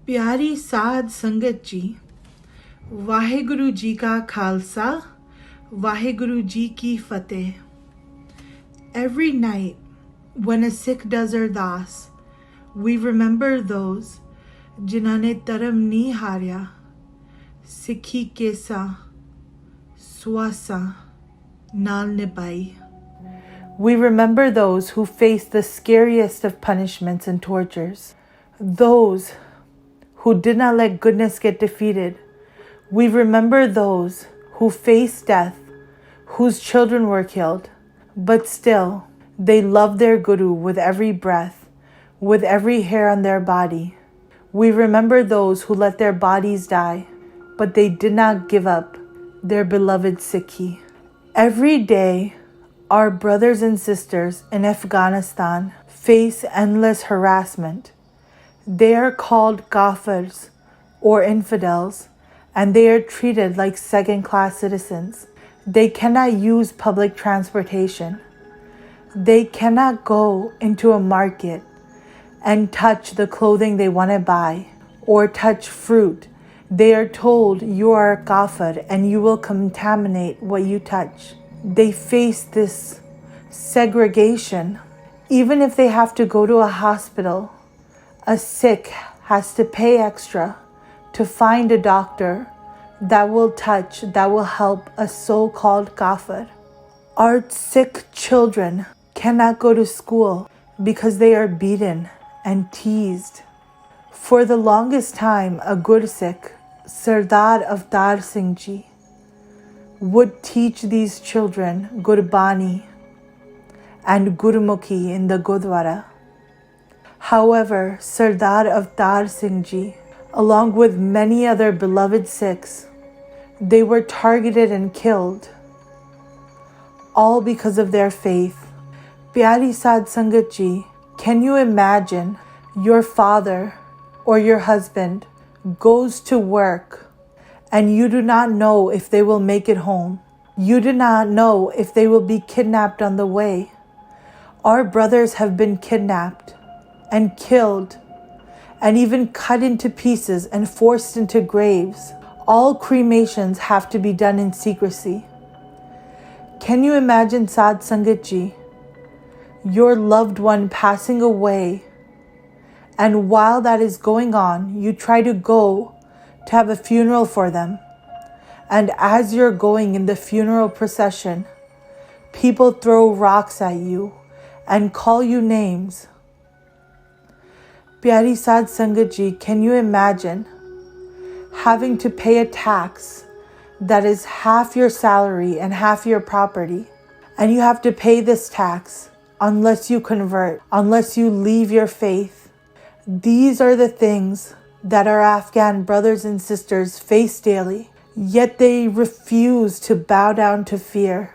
प्यारी साध संगत जी, वाहेगुरु जी का Khalsa, Waheguru ji ki fateh. Every night when a Sikh does Ardas, we remember those जिन्होंने धर्म नहीं हारिया, सिखी केसा स्वासा नाल निभाई. We remember those who faced the scariest of punishments and tortures, those who did not let goodness get defeated. We remember those who faced death, whose children were killed, but still they loved their Guru with every breath, with every hair on their body. We remember those who let their bodies die, but they did not give up their beloved Sikhi. Every day, our brothers and sisters in Afghanistan face endless harassment. They are called kafirs or infidels, and they are treated like second-class citizens. They cannot use public transportation. They cannot go into a market and touch the clothing they want to buy or touch fruit. They are told you are a kafir and you will contaminate what you touch. They face this segregation. Even if they have to go to a hospital, a Sikh has to pay extra to find a doctor that will help a so-called kafir. Our Sikh children cannot go to school because they are beaten and teased. For the longest time, a Gursikh, Sardar Avtar Singh Ji, would teach these children Gurbani and Gurmukhi in the Gurdwara. However, Sardar Avtar Singh Ji, along with many other beloved Sikhs, they were targeted and killed, all because of their faith. Pyari Sad Sangat Ji, can you imagine your father or your husband goes to work and you do not know if they will make it home? You do not know if they will be kidnapped on the way. Our brothers have been kidnapped and killed and even cut into pieces and forced into graves. All cremations have to be done in secrecy. Can you imagine, Sad Sangat Ji, your loved one passing away, and while that is going on, you try to go to have a funeral for them, and as you're going in the funeral procession, people throw rocks at you and call you names. Pyari Sad Sangat Ji, can you imagine having to pay a tax that is half your salary and half your property, and you have to pay this tax unless you convert, unless you leave your faith? These are the things that our Afghan brothers and sisters face daily, yet they refuse to bow down to fear.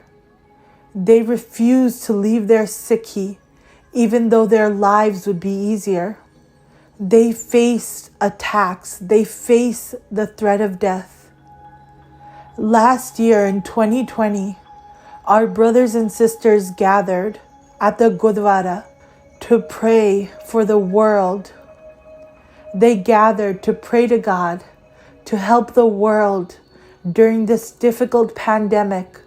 They refuse to leave their Sikhi, even though their lives would be easier. They face attacks. They face the threat of death. Last year in 2020, our brothers and sisters gathered at the Gurdwara to pray for the world. They gathered to pray to God to help the world during this difficult pandemic.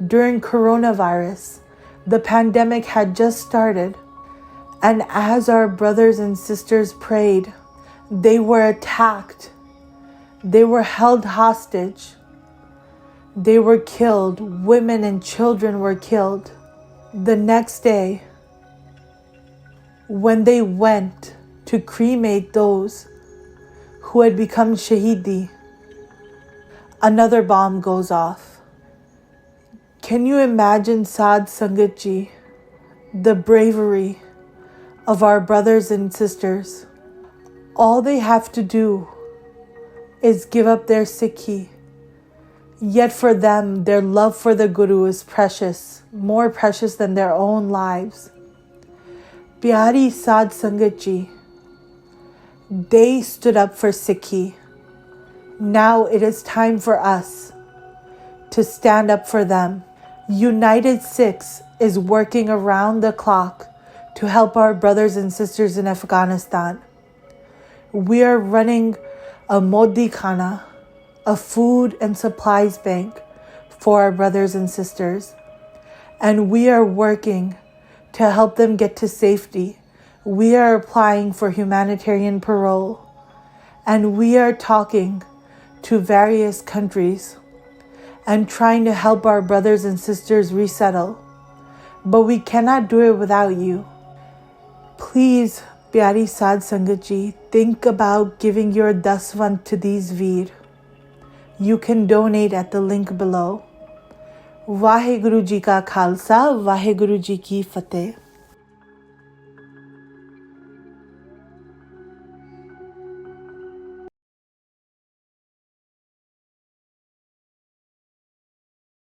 During coronavirus, the pandemic had just started. And as our brothers and sisters prayed, they were attacked. They were held hostage. They were killed. Women and children were killed. The next day, when they went to cremate those who had become Shahidi, another bomb goes off. Can you imagine, Sad Sangat Ji, the bravery of our brothers and sisters? All they have to do is give up their Sikhi. Yet for them, their love for the Guru is precious, more precious than their own lives. Pyari Sad Sangat Ji, they stood up for Sikhi. Now it is time for us to stand up for them. UNITEDSIKHS is working around the clock to help our brothers and sisters in Afghanistan. We are running a Modi Khana, a food and supplies bank for our brothers and sisters. And we are working to help them get to safety. We are applying for humanitarian parole. And we are talking to various countries and trying to help our brothers and sisters resettle. But we cannot do it without you. Please, Pyari Sad Sangat Ji, think about giving your daswant to these veer. You can donate at the link below. Vaheguru Ji Ka Khalsa, Vaheguru Ji Ki Fateh.